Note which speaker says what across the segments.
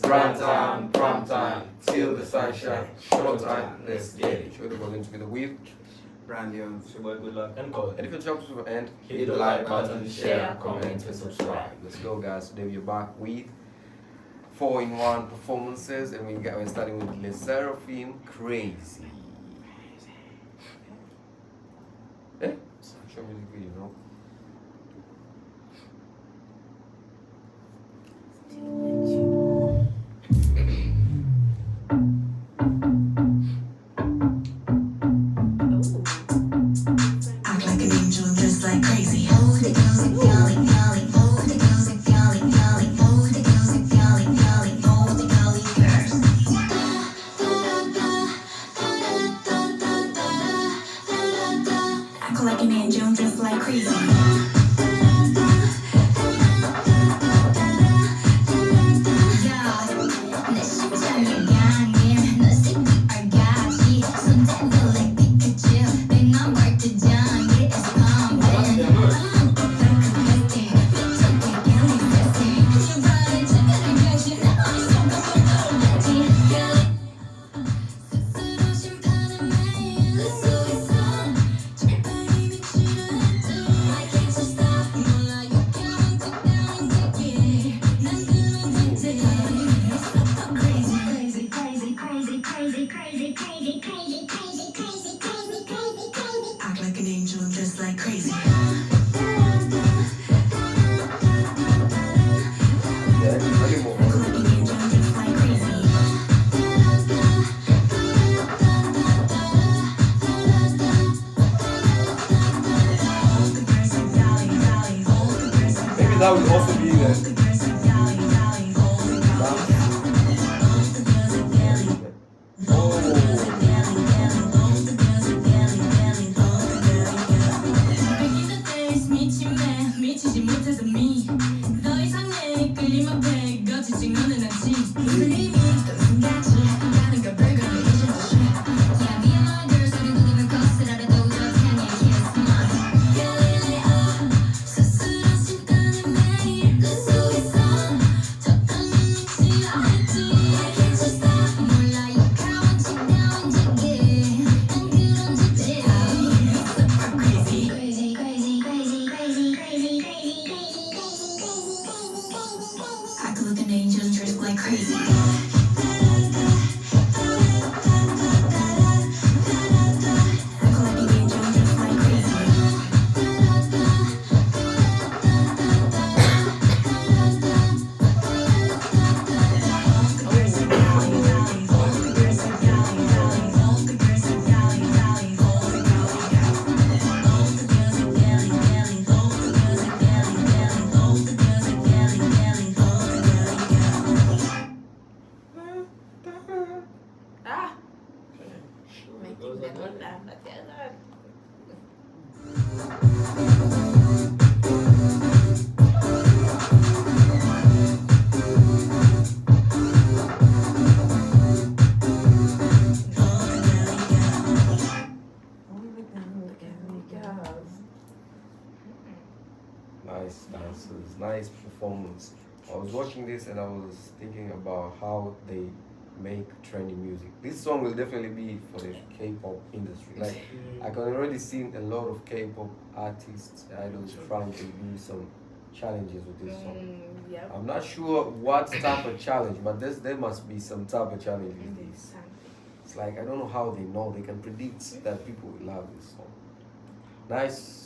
Speaker 1: Prime time, till the sunshine, short time, let's get it. Show the volume together with
Speaker 2: Brandy and
Speaker 3: ZB1 Good Luck and Code.
Speaker 1: and if you jump to the end,
Speaker 3: Hit the like button, share, comment, and subscribe.
Speaker 1: Let's go, guys. Today we're back with 4-in-1 performances, and we're starting with SSERAFIM, Crazy. Eh? Show music video, no?
Speaker 4: Act like an angel, dressed like crazy. Hold it, goes and yelling, yelling. Hold it, goes and yelling, yelling. Hold it, goes and yelling, yelling. Hold it, yelling first. Act like an angel, dressed like crazy. Act like an angel, just like crazy.
Speaker 1: Maybe that would also be the
Speaker 4: 미치지 못해서 미. 더 이상 내 끌림 앞에 거치지 않는 않지. 이미 또 숨겼지. 가는 걸 불가능 이제 또 쉬. Yeah, me and my girls 우리 눈이면 거스라도 저 향해 kiss mine. Galileo 스스로 심가는 매일 그 속에서 적당히 미치려 했지. I can't just stop. 몰라 you can't sit down 저게. 난 그런 짓이야. Super crazy. Crazy, crazy, crazy, crazy, crazy, crazy, crazy, crazy, crazy. Act like an angel, dressed like crazy. Act like an angel, dressed like crazy.
Speaker 1: nice dances, nice performance. I was watching this and I was thinking about how they make trendy music. This song will definitely be for the K-pop industry. Like, I can already see a lot of K-pop artists, idols trying to do some challenges with this song.
Speaker 5: Yep.
Speaker 1: I'm not sure what type of challenge, but there must be some type of challenge with this. It's like, I don't know how they know. They can predict that people will love this song. Nice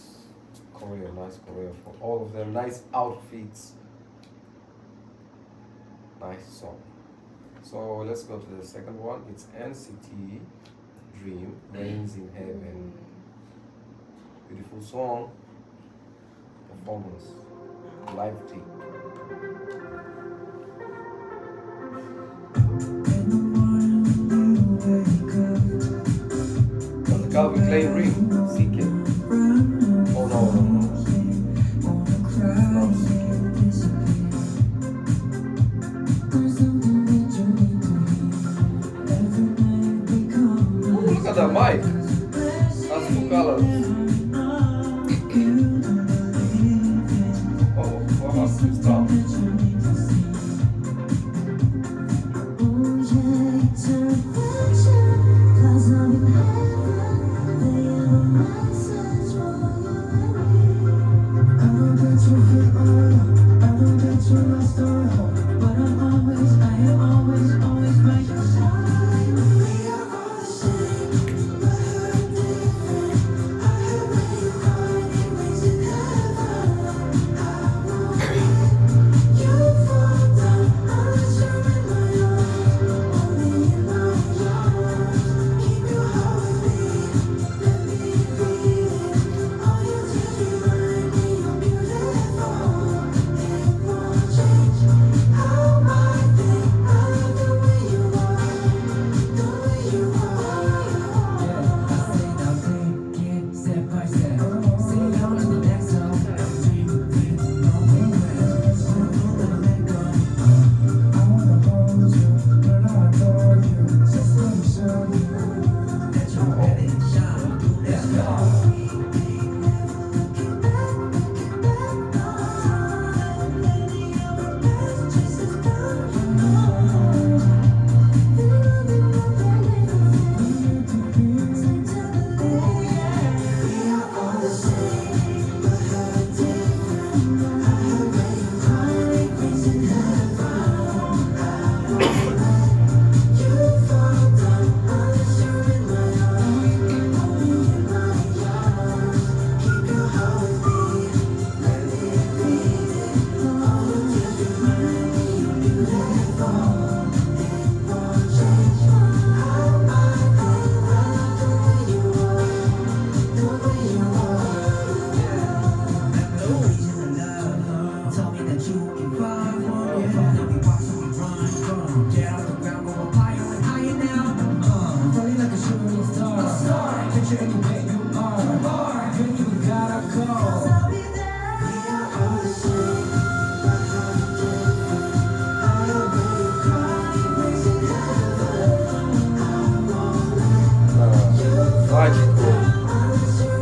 Speaker 1: choreo for all of them. Nice outfits. Nice song. So let's go to the second one. It's NCT Dream, Rains in Heaven. Beautiful song. Performance. Live tape. That's the Calvin Klein ring. CK. Oh no. It's not CK. Oh, look at that mic. That's 2 colors. Oh, what happened to stop?
Speaker 2: let you evolve. Now we walk, so we run. Get off the ground, go up higher and higher now. Falling like a shooting star. Picture anywhere you are. When you gotta go. I'll be there. We are all the same.
Speaker 1: Magical.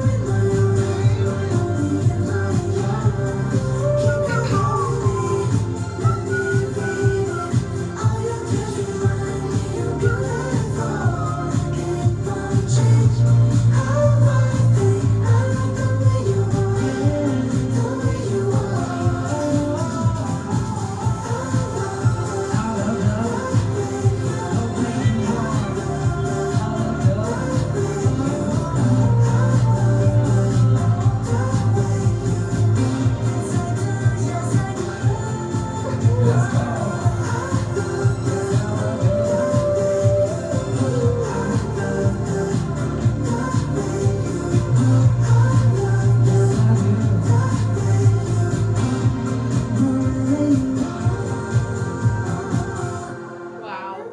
Speaker 5: Wow.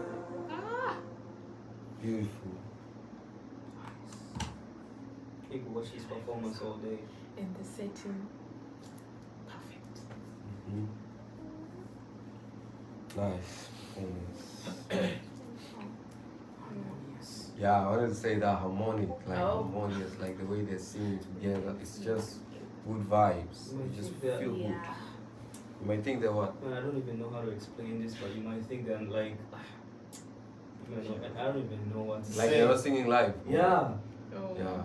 Speaker 5: Ah.
Speaker 1: Beautiful.
Speaker 3: You can watch his performance all day.
Speaker 5: And the setting. Perfect.
Speaker 1: Mhm. Nice.
Speaker 3: Harmonious.
Speaker 1: Yeah, I wanted to say that harmonic, like
Speaker 5: Oh.
Speaker 1: harmonious, like the way they sing together. It's just good vibes. You just feel good.
Speaker 5: Yeah.
Speaker 1: You might think that what?
Speaker 3: Man, I don't even know how to explain this, but you might think that I'm like, I don't even know what to
Speaker 1: Like
Speaker 3: say.
Speaker 1: they were singing live.
Speaker 3: Yeah.
Speaker 5: Oh.
Speaker 1: Yeah.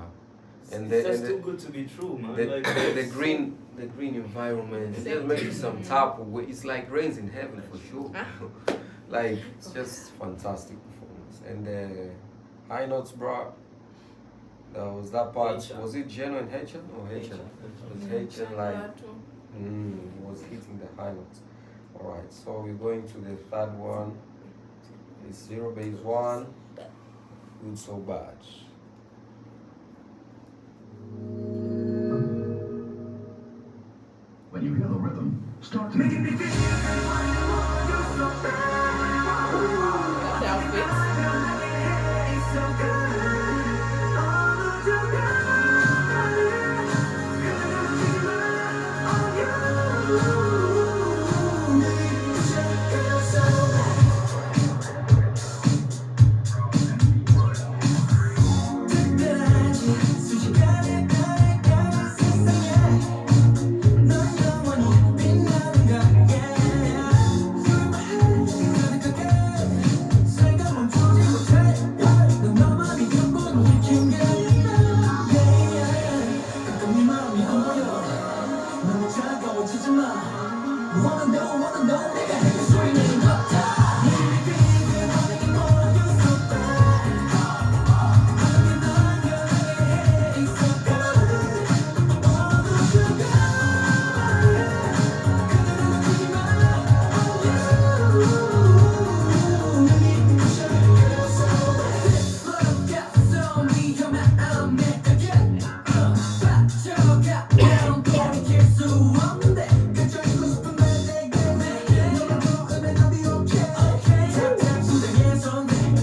Speaker 3: And
Speaker 1: the-
Speaker 3: that's
Speaker 1: and
Speaker 3: too
Speaker 1: the-
Speaker 3: good to be true, man.
Speaker 1: The,
Speaker 3: like,
Speaker 1: the green environment, it just makes you some type of way. It's like rains in heaven for sure. Like it's just fantastic performance. And the high notes, bro. Was that part?
Speaker 3: Haitian.
Speaker 1: Was it genuine Haitian or Haitian? It was Haitian, like was hitting the high notes. All right, so we're going to the third one. It's ZB1 Good So Bad.
Speaker 6: When you hear the rhythm, start to
Speaker 5: That outfit.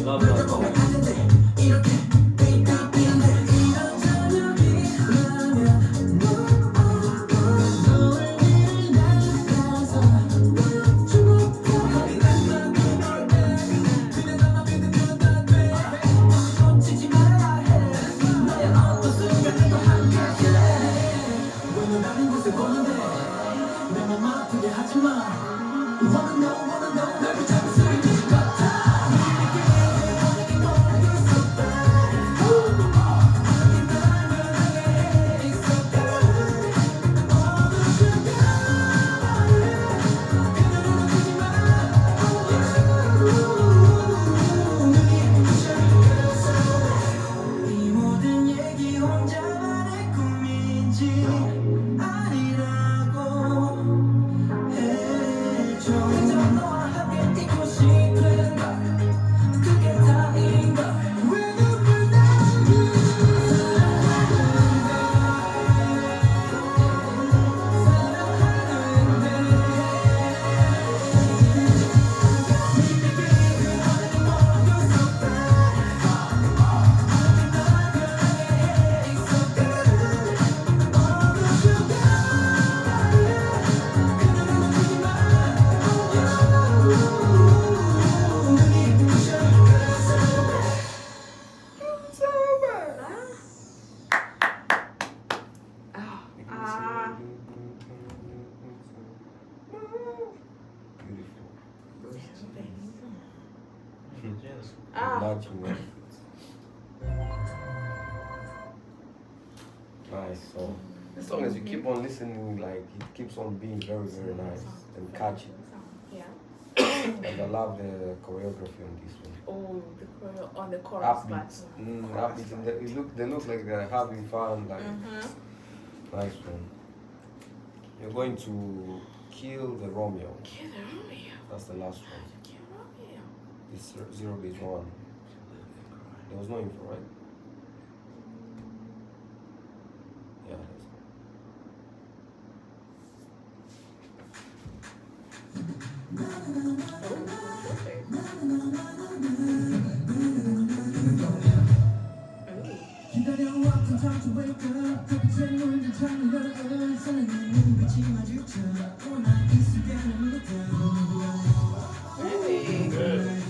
Speaker 3: love that song.
Speaker 2: 아니라고 해줘. 그저 너와 함께 있고
Speaker 5: Ah.
Speaker 1: matching outfits. Nice song. This song, as you keep on listening, like it keeps on being very, very nice and catchy.
Speaker 5: Yeah.
Speaker 1: And I love the choreography on this one.
Speaker 5: Oh, the choreo on the chorus part.
Speaker 1: Upbeats. Upbeats. And they look like they're having fun. Like nice one. You're going to kill the Romeo.
Speaker 5: Kill the Romeo.
Speaker 1: That's the last one.
Speaker 5: Kill Romeo.
Speaker 1: It's ZB1. There was no info, right? Yeah, that's it.
Speaker 2: 기다려왔던 time to wake up 갑자기 놀던 time 열어 사랑의 눈빛이 마주쳐 나 이 순간을 믿어
Speaker 5: Really?
Speaker 3: Good.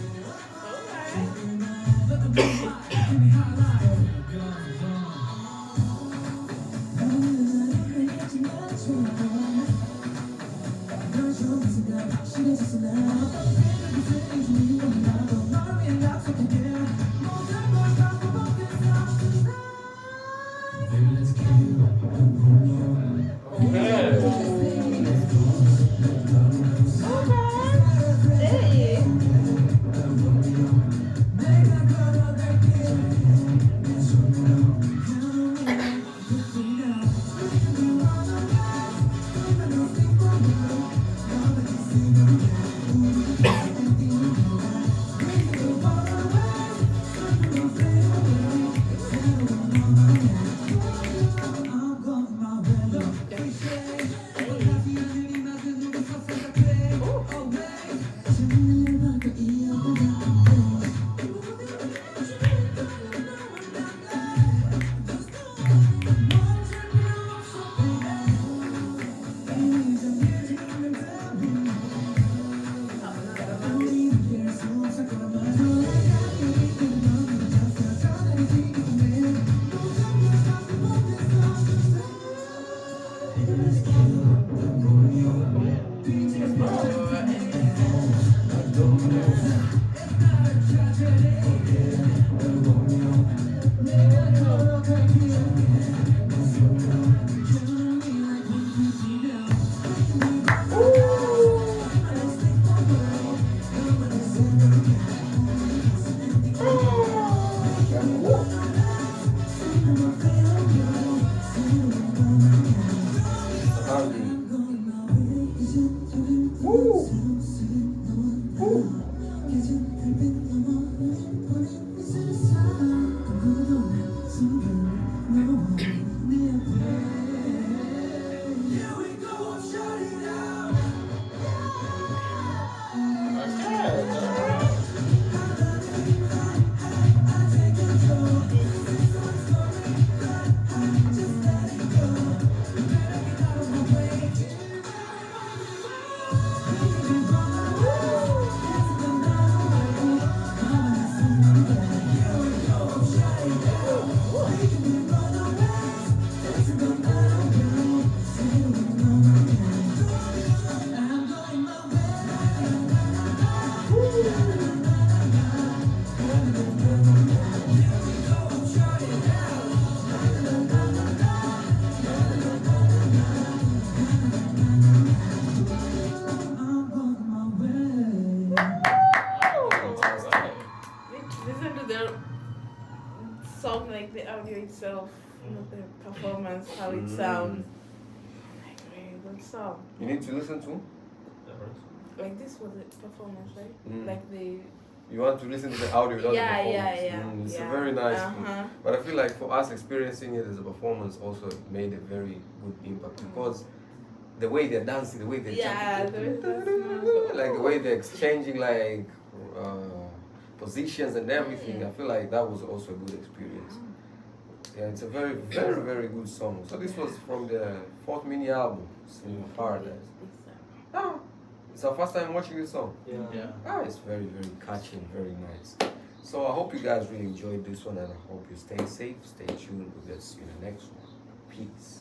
Speaker 5: Listen to the song, like the audio itself, not the performance, how it sounds. Like very good song.
Speaker 1: You need to listen to?
Speaker 5: Like this was a performance, right?
Speaker 1: Mm.
Speaker 5: Like the
Speaker 1: You want to listen to the audio, not
Speaker 5: Yeah,
Speaker 1: the
Speaker 5: yeah,
Speaker 1: performance.
Speaker 5: yeah,
Speaker 1: It's
Speaker 5: yeah.
Speaker 1: a very nice
Speaker 5: Uh-huh.
Speaker 1: thing. But I feel like for us experiencing it as a performance also made a very good impact because the way they're dancing, the way they're
Speaker 5: Yeah,
Speaker 1: jumping,
Speaker 5: the-
Speaker 1: like the way they're exchanging like positions and everything, I feel like that was also a good experience. Yeah, it's a very, very, very good song. So this was from the 4th mini album, Sing Paradise. Ah, it's our first time watching this song.
Speaker 3: Yeah.
Speaker 1: Ah, it's very, very catchy and very nice. So I hope you guys really enjoyed this one and I hope you stay safe, stay tuned. We'll see you in the next one. Peace.